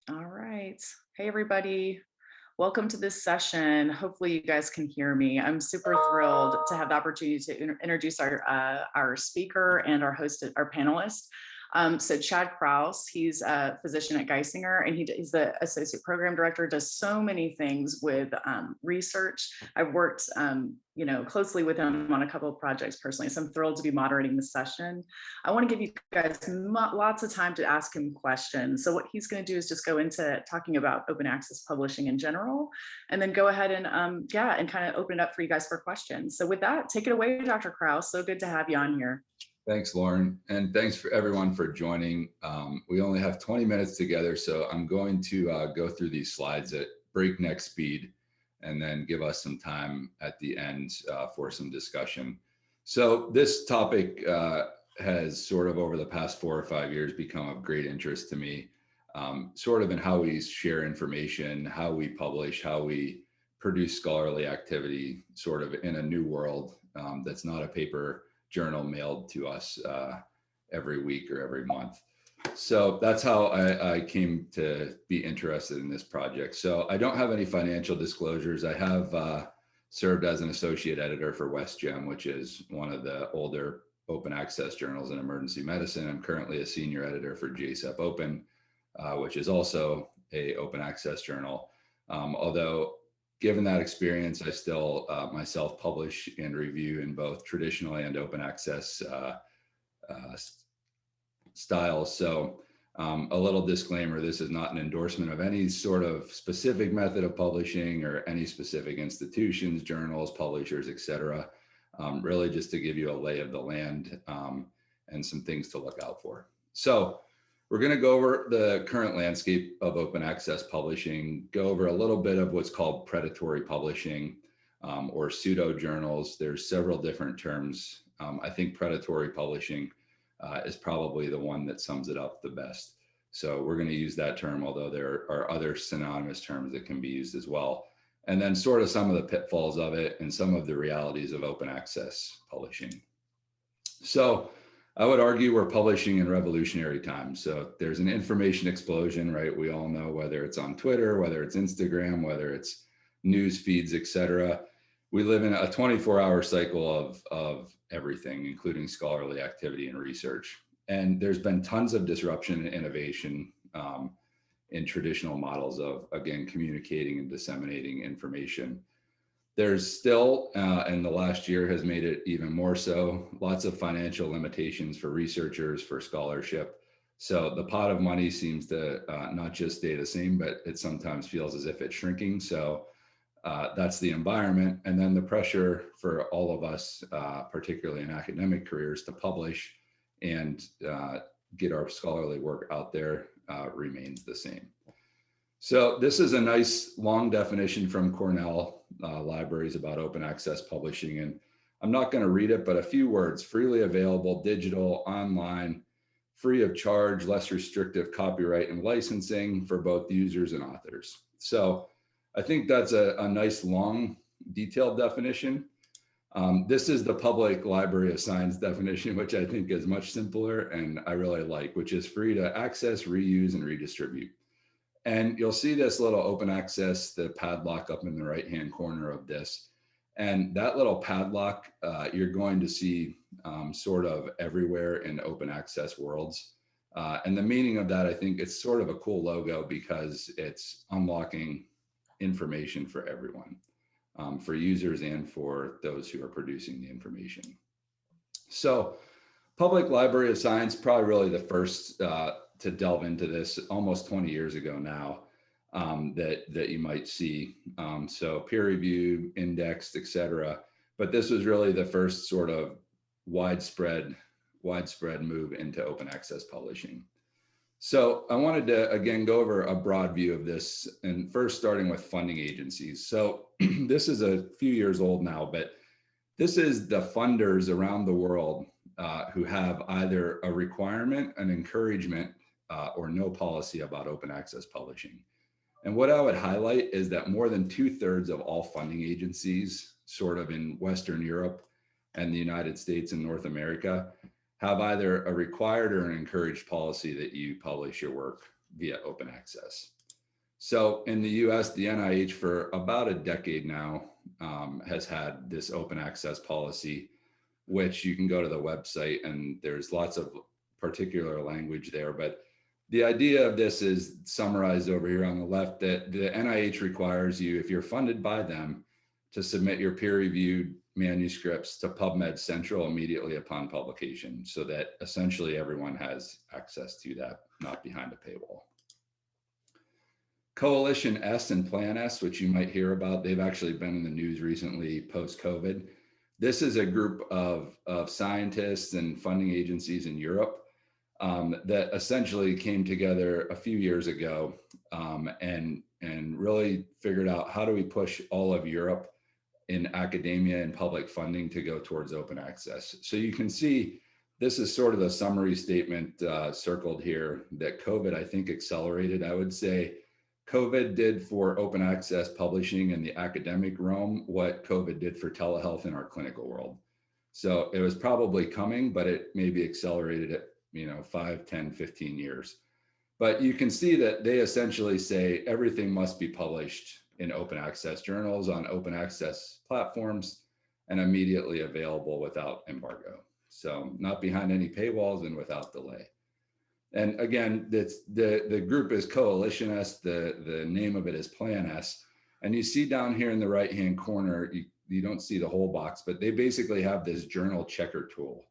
All right. Hey, everybody. Welcome to this session. Hopefully, you guys can hear me. I'm super thrilled to have the opportunity to introduce our speaker and our host, our panelist. So Chad Kraus, he's a physician at Geisinger, and he's the associate program director. Does so many things with research. I've worked, closely with him on a couple of projects personally. So I'm thrilled to be moderating the session. I want to give you guys lots of time to ask him questions. So what he's going to do is just go into talking about open access publishing in general, and then go ahead and and kind of open it up for you guys for questions. So with that, take it away, Dr. Kraus. So good to have you on here. Thanks, Lauren. And thanks for everyone for joining. We only have 20 minutes together, so I'm going to go through these slides at breakneck speed and then give us some time at the end for some discussion. So this topic has sort of over the past 4 or 5 years become of great interest to me, sort of in how we share information, how we publish, how we produce scholarly activity, sort of in a new world that's not a paper journal mailed to us every week or every month. So that's how I came to be interested in this project. So I don't have any financial disclosures. I have served as an associate editor for WestGem, which is one of the older open access journals in emergency medicine. I'm currently a senior editor for JSEP Open, which is also a open access journal. Although given that experience, I still myself publish and review in both traditional and open access styles. So a little disclaimer, this is not an endorsement of any sort of specific method of publishing or any specific institutions, journals, publishers, etc. Really just to give you a lay of the land and some things to look out for. So we're going to go over the current landscape of open access publishing, go over a little bit of what's called predatory publishing or pseudo journals. There's several different terms. I think predatory publishing is probably the one that sums it up the best. So we're going to use that term, although there are other synonymous terms that can be used as well. And then sort of some of the pitfalls of it and some of the realities of open access publishing. So I would argue we're publishing in revolutionary times. So there's an information explosion, right? We all know whether it's on Twitter, whether it's Instagram, whether it's news feeds, etc. We live in a 24-hour cycle of everything, including scholarly activity and research. And there's been tons of disruption and innovation in traditional models of, again, communicating and disseminating information. There's still, and the last year has made it even more so, lots of financial limitations for researchers, for scholarship. So the pot of money seems to not just stay the same, but it sometimes feels as if it's shrinking. So that's the environment. And then the pressure for all of us, particularly in academic careers, to publish and get our scholarly work out there remains the same. So this is a nice long definition from Cornell libraries about open access publishing. And I'm not going to read it, but a few words: freely available, digital, online, free of charge, less restrictive copyright and licensing for both users and authors. So I think that's a nice long detailed definition. This is the Public Library of Science definition, which I think is much simpler and I really like, which is free to access, reuse, and redistribute. And you'll see this little open access, the padlock up in the right-hand corner of this. And that little padlock, you're going to see sort of everywhere in open access worlds. And the meaning of that, I think it's sort of a cool logo because it's unlocking information for everyone, for users and for those who are producing the information. So Public Library of Science, probably really the first to delve into this almost 20 years ago now that you might see. So peer reviewed, indexed, et cetera. But this was really the first sort of widespread move into open access publishing. So I wanted to, again, go over a broad view of this, and first starting with funding agencies. So this is a few years old now, but this is the funders around the world who have either a requirement, an encouragement, or no policy about open access publishing. And what I would highlight is that more than 2/3 of all funding agencies, sort of in Western Europe and the United States and North America, have either a required or an encouraged policy that you publish your work via open access. So in the US, the NIH for about a decade now has had this open access policy, which you can go to the website and there's lots of particular language there. But the idea of this is summarized over here on the left, that the NIH requires you, if you're funded by them, to submit your peer-reviewed manuscripts to PubMed Central immediately upon publication, so that essentially everyone has access to that, not behind a paywall. Coalition S and Plan S, which you might hear about, they've actually been in the news recently post-COVID. This is a group of scientists and funding agencies in Europe that essentially came together a few years ago and really figured out, how do we push all of Europe in academia and public funding to go towards open access. So you can see this is sort of the summary statement circled here, that COVID, I think, accelerated. I would say COVID did for open access publishing in the academic realm what COVID did for telehealth in our clinical world. So it was probably coming, but it maybe accelerated it, 5, 10, 15 years. But you can see that they essentially say everything must be published in open access journals on open access platforms and immediately available without embargo. So not behind any paywalls and without delay. And again, the group is Coalition S, the name of it is Plan S. And you see down here in the right-hand corner, you don't see the whole box, but they basically have this journal checker tool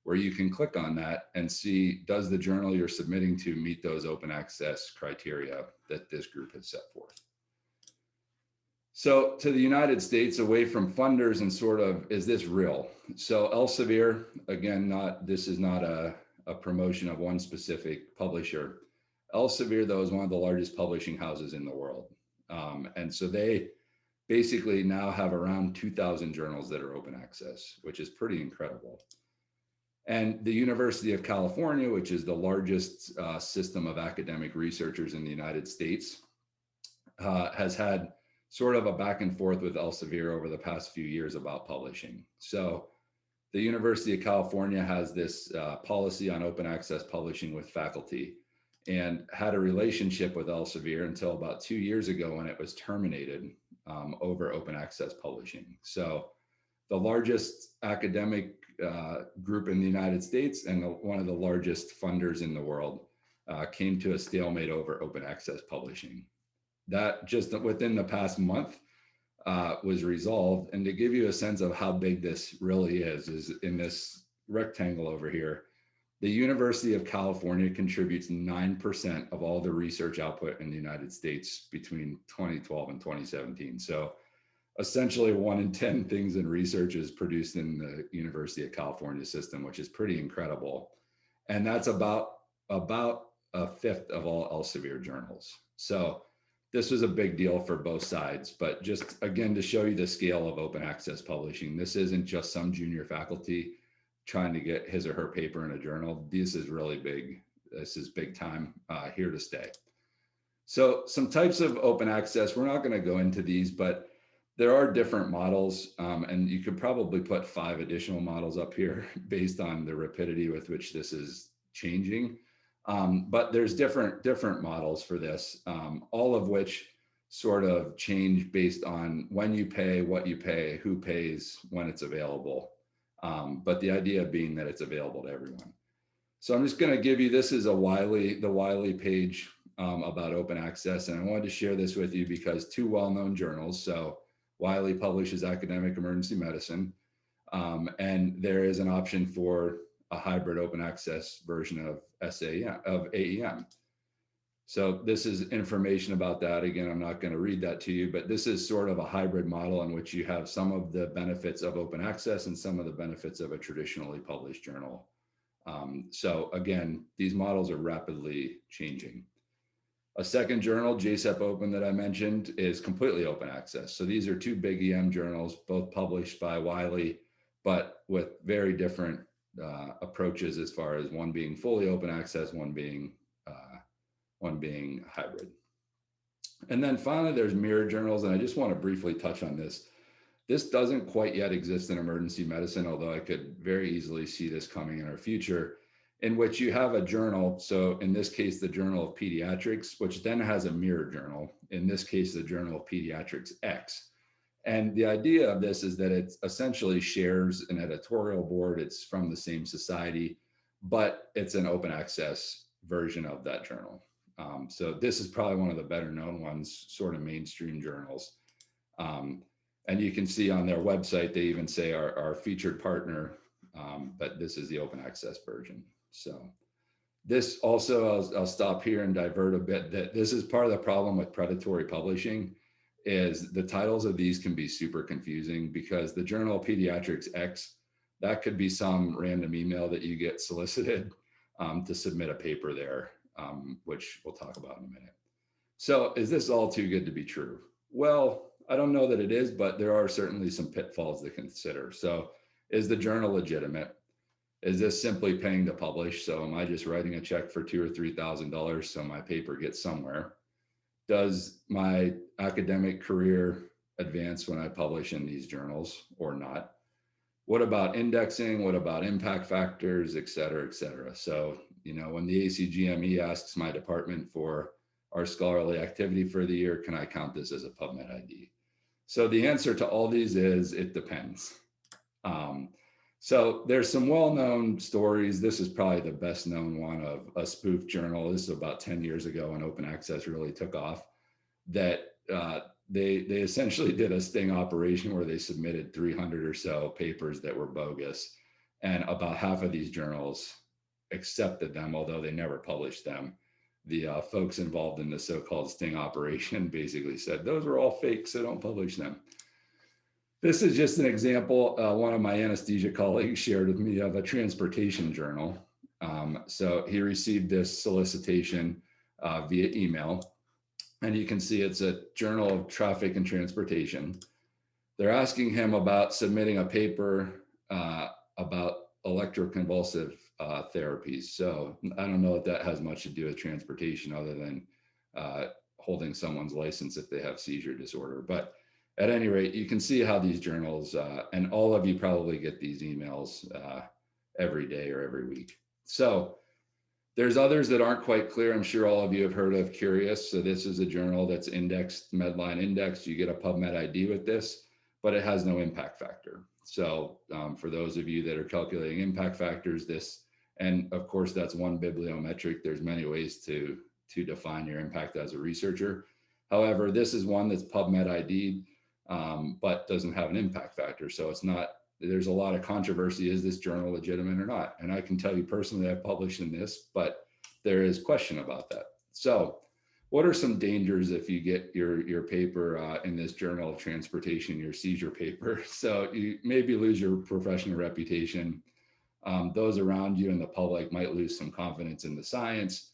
where you can click on that and see, does the journal you're submitting to meet those open access criteria that this group has set forth. So to the United States, away from funders and sort of, is this real? So Elsevier, again, this is not a promotion of one specific publisher. Elsevier, though, is one of the largest publishing houses in the world. And so they basically now have around 2,000 journals that are open access, which is pretty incredible. And the University of California, which is the largest system of academic researchers in the United States, has had sort of a back and forth with Elsevier over the past few years about publishing. So the University of California has this policy on open access publishing with faculty, and had a relationship with Elsevier until about 2 years ago when it was terminated over open access publishing. So the largest academic group in the United States and one of the largest funders in the world came to a stalemate over open access publishing. That just within the past month was resolved. And to give you a sense of how big this really is in this rectangle over here, the University of California contributes 9% of all the research output in the United States between 2012 and 2017. So essentially 1 in 10 things in research is produced in the University of California system, which is pretty incredible. And that's about a fifth of all Elsevier journals. So this was a big deal for both sides, but just again, to show you the scale of open access publishing, this isn't just some junior faculty trying to get his or her paper in a journal. This is really big. This is big time, here to stay. So some types of open access, we're not going to go into these, but there are different models, and you could probably put 5 additional models up here based on the rapidity with which this is changing. But there's different models for this, all of which sort of change based on when you pay, what you pay, who pays, when it's available. But the idea being that it's available to everyone. So I'm just going to give you, this is the Wiley page about open access. And I wanted to share this with you because 2 well-known journals. So Wiley publishes Academic Emergency Medicine, and there is an option for a hybrid open access version of AEM. So this is information about that. Again, I'm not going to read that to you, but this is sort of a hybrid model in which you have some of the benefits of open access and some of the benefits of a traditionally published journal. So again, these models are rapidly changing. A second journal, JSEP Open, that I mentioned, is completely open access. So these are 2 big EM journals, both published by Wiley, but with very different approaches as far as one being fully open access, one being hybrid. And then finally, there's mirror journals, and I just want to briefly touch on this. This doesn't quite yet exist in emergency medicine, although I could very easily see this coming in our future. in which you have a journal. So in this case, the Journal of Pediatrics, which then has a mirror journal. In this case, the Journal of Pediatrics X. And the idea of this is that it essentially shares an editorial board. It's from the same society, but it's an open access version of that journal. So this is probably one of the better known ones, sort of mainstream journals. And you can see on their website, they even say our featured partner, but this is the open access version. So this also, I'll stop here and divert a bit, that this is part of the problem with predatory publishing, is the titles of these can be super confusing, because the Journal of Pediatrics X, that could be some random email that you get solicited to submit a paper there, which we'll talk about in a minute. So is this all too good to be true? Well, I don't know that it is, but there are certainly some pitfalls to consider. So is the journal legitimate? Is this simply paying to publish? So am I just writing a check for $2,000 or $3,000 so my paper gets somewhere? Does my academic career advance when I publish in these journals or not? What about indexing? What about impact factors, et cetera, et cetera? So, when the ACGME asks my department for our scholarly activity for the year, can I count this as a PubMed ID? So the answer to all these is it depends. So there's some well-known stories. This is probably the best known one of a spoof journal. This is about 10 years ago when open access really took off, that they essentially did a sting operation where they submitted 300 or so papers that were bogus. And about half of these journals accepted them, although they never published them. The folks involved in the so-called sting operation basically said, those are all fake, so don't publish them. This is just an example. One of my anesthesia colleagues shared with me of a transportation journal. So he received this solicitation via email, and you can see it's a Journal of Traffic and Transportation. They're asking him about submitting a paper about electroconvulsive therapies. So I don't know if that has much to do with transportation other than holding someone's license if they have seizure disorder. But at any rate, you can see how these journals, and all of you probably get these emails every day or every week. So there's others that aren't quite clear. I'm sure all of you have heard of Curious. So this is a journal that's indexed, Medline indexed. You get a PubMed ID with this, but it has no impact factor. So for those of you that are calculating impact factors, this, and of course, that's one bibliometric. There's many ways to define your impact as a researcher. However, this is one that's PubMed ID'd, but doesn't have an impact factor. So it's not, there's a lot of controversy. Is this journal legitimate or not? And I can tell you personally, I've published in this, but there is question about that. So what are some dangers if you get your paper in this Journal of Transportation, your seizure paper? So you maybe lose your professional reputation. Those around you and the public might lose some confidence in the science.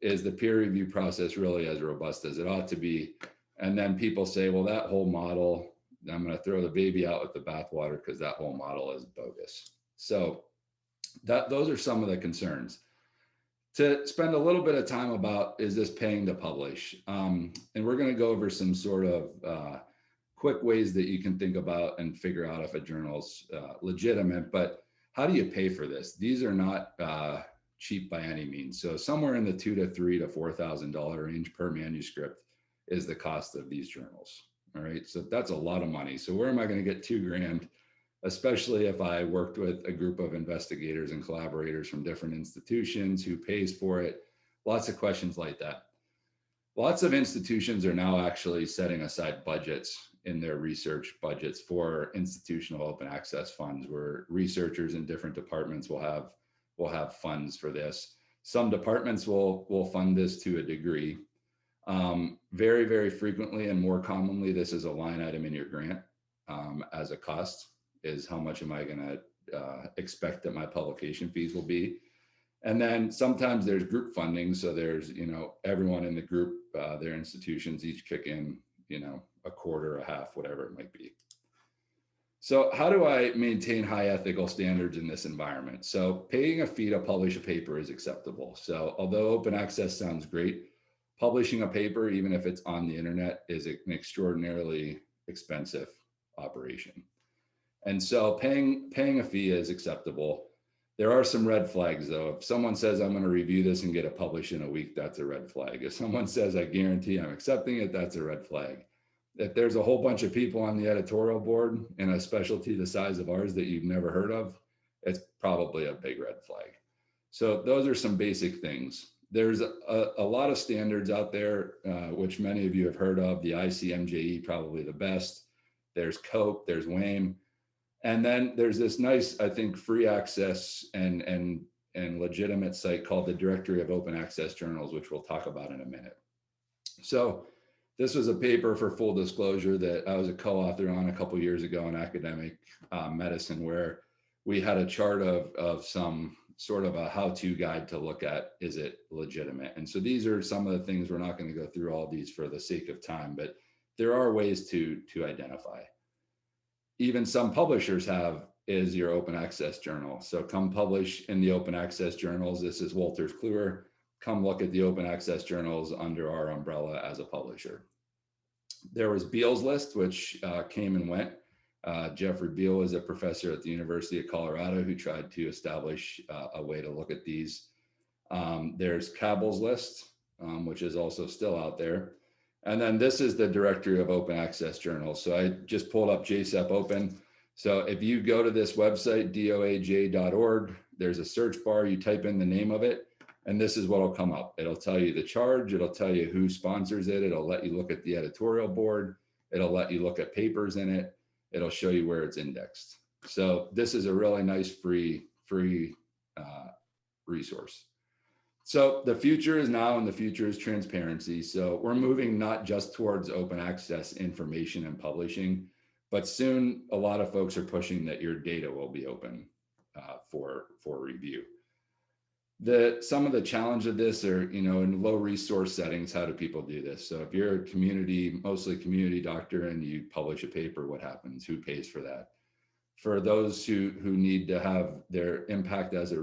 Is the peer review process really as robust as it ought to be? And then people say, well, that whole model, I'm going to throw the baby out with the bathwater because that whole model is bogus. So those are some of the concerns. To spend a little bit of time about, is this paying to publish? And we're going to go over some sort of quick ways that you can think about and figure out if a journal's legitimate, but how do you pay for this? These are not cheap by any means. So somewhere in the $2,000 to $3,000 to $4,000 range per manuscript is the cost of these journals. All right, so that's a lot of money. So where am I going to get $2,000? Especially if I worked with a group of investigators and collaborators from different institutions, who pays for it? Lots of questions like that. Lots of institutions are now actually setting aside budgets in their research budgets for institutional open access funds, where researchers in different departments will have funds for this. Some departments will fund this to a degree. Very, very frequently and more commonly, this is a line item in your grant as a cost. Is how much am I going to expect that my publication fees will be? And then sometimes there's group funding. So there's, everyone in the group, their institutions each kick in, a quarter, a half, whatever it might be. So how do I maintain high ethical standards in this environment? So paying a fee to publish a paper is acceptable. So although open access sounds great, publishing a paper, even if it's on the internet, is an extraordinarily expensive operation. And so paying a fee is acceptable. There are some red flags though. If someone says I'm going to review this and get it published in a week, that's a red flag. If someone says I guarantee I'm accepting it, that's a red flag. If there's a whole bunch of people on the editorial board in a specialty the size of ours that you've never heard of, it's probably a big red flag. So those are some basic things. There's a lot of standards out there, which many of you have heard of. The ICMJE, probably the best. There's COPE, there's WAME. And then there's this nice, I think, free access and legitimate site called the Directory of Open Access Journals, which we'll talk about in a minute. So this was a paper, for full disclosure, that I was a co-author on a couple of years ago in academic medicine, where we had a chart of some sort of a how-to guide to look at, is it legitimate? And so these are some of the things. We're not going to go through all these for the sake of time, but there are ways to identify. Even some publishers have, is your open access journal. So come publish in the open access journals. This is Wolters Kluwer. Come look at the open access journals under our umbrella as a publisher. There was Beall's list, which came and went. Jeffrey Beall is a professor at the University of Colorado who tried to establish a way to look at these. There's Cabell's list, which is also still out there. And then this is the Directory of Open Access Journals. So I just pulled up JSEP Open. So if you go to this website, doaj.org, there's a search bar, you type in the name of it, and this is what will come up. It'll tell you the charge, it'll tell you who sponsors it, it'll let you look at the editorial board, it'll let you look at papers in it, it'll show you where it's indexed. So this is a really nice free resource. So the future is now, and the future is transparency. So we're moving not just towards open access information and publishing, but soon a lot of folks are pushing that your data will be open for review. Some of the challenge of this are, in low resource settings, how do people do this? So if you're a mostly community doctor, and you publish a paper, what happens? Who pays for that? For those who need to have their impact as a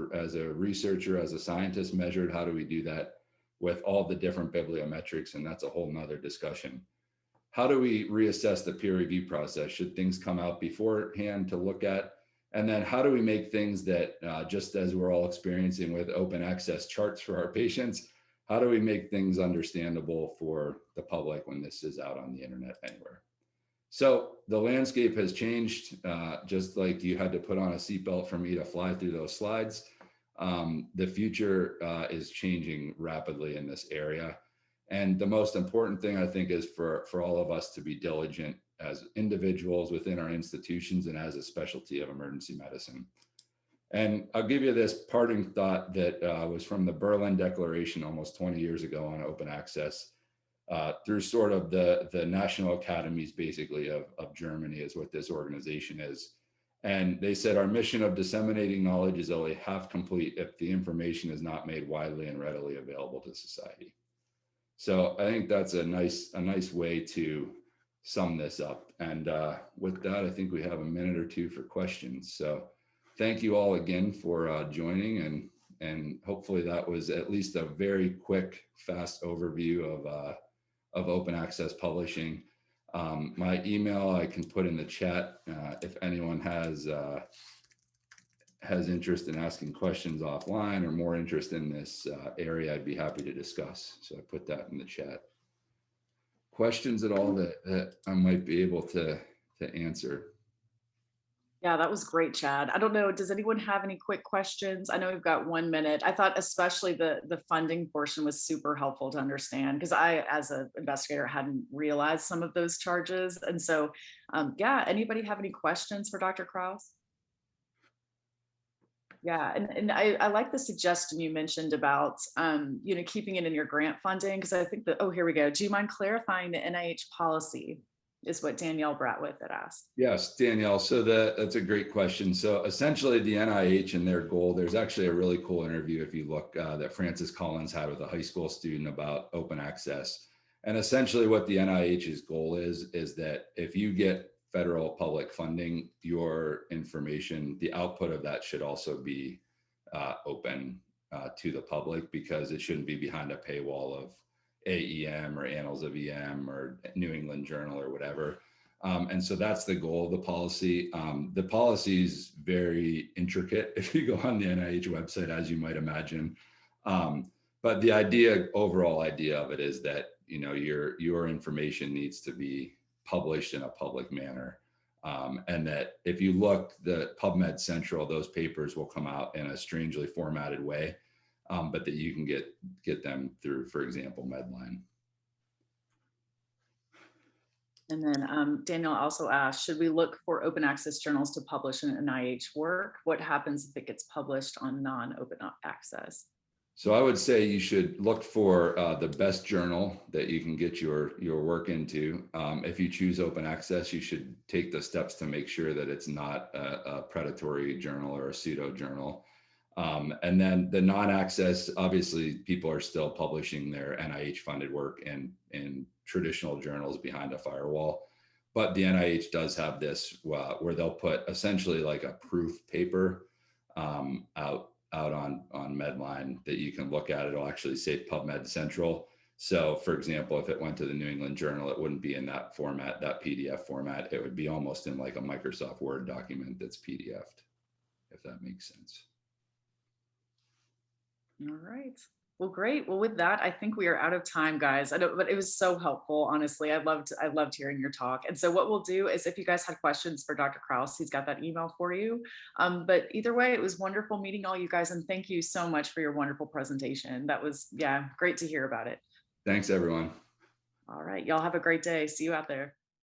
researcher, as a scientist measured, how do we do that with all the different bibliometrics? And that's a whole nother discussion. How do we reassess the peer review process? Should things come out beforehand to look at? And then how do we make things that, just as we're all experiencing with open access charts for our patients, how do we make things understandable for the public when this is out on the internet anywhere? So the landscape has changed, just like you had to put on a seatbelt for me to fly through those slides. The future is changing rapidly in this area. And the most important thing, I think, is for all of us to be diligent as individuals within our institutions and as a specialty of emergency medicine. And I'll give you this parting thought that was from the Berlin Declaration almost 20 years ago on open access. Through sort of the national academies, basically, of Germany is what this organization is. And they said, our mission of disseminating knowledge is only half complete if the information is not made widely and readily available to society. So I think that's a nice way to sum this up. And with that, I think we have a minute or two for questions. So thank you all again for joining, and hopefully that was at least a very quick, fast overview of open access publishing. My email I can put in the chat if anyone has interest in asking questions offline or more interest in this area. I'd be happy to discuss. So I put that in the chat. Questions at all that I might be able to answer? Yeah, that was great, Chad. I don't know, does anyone have any quick questions? I know we've got 1 minute. I thought especially the funding portion was super helpful to understand, because I, as an investigator, hadn't realized some of those charges. And so, yeah, anybody have any questions for Dr. Krause? Yeah, and I like the suggestion you mentioned about, keeping it in your grant funding, because I think that, oh, here we go. Do you mind clarifying the NIH policy, is what Danielle Bratwith had asked. Yes, Danielle. So that's a great question. So essentially the NIH and their goal, there's actually a really cool interview, if you look, that Francis Collins had with a high school student about open access. And essentially what the NIH's goal is that if you get federal public funding, your information, the output of that should also be open to the public, because it shouldn't be behind a paywall of AEM or Annals of EM or New England Journal or whatever. And so that's the goal of the policy. The policy is very intricate if you go on the NIH website, as you might imagine. But the overall idea of it is that, you know, your information needs to be published in a public manner. And that if you look, the PubMed Central, those papers will come out in a strangely formatted way, but that you can get them through, for example, Medline. And then Daniel also asked, should we look for open access journals to publish an NIH work? What happens if it gets published on non-open access? So I would say you should look for the best journal that you can get your work into. If you choose open access, you should take the steps to make sure that it's not a predatory journal or a pseudo journal. And then the non-access, obviously, people are still publishing their NIH-funded work in traditional journals behind a firewall. But the NIH does have this where they'll put essentially like a proof paper out on Medline that you can look at. It'll actually say PubMed Central. So for example, if it went to the New England Journal, it wouldn't be in that format, that PDF format. It would be almost in like a Microsoft Word document that's PDF'd, if that makes sense. All right. Well, great. Well, with that, I think we are out of time, guys. I know, but it was so helpful. Honestly, I loved hearing your talk. And so what we'll do is if you guys had questions for Dr. Kraus, he's got that email for you. But either way, it was wonderful meeting all you guys. And thank you so much for your wonderful presentation. That was, yeah, great to hear about it. Thanks, everyone. All right. Y'all have a great day. See you out there.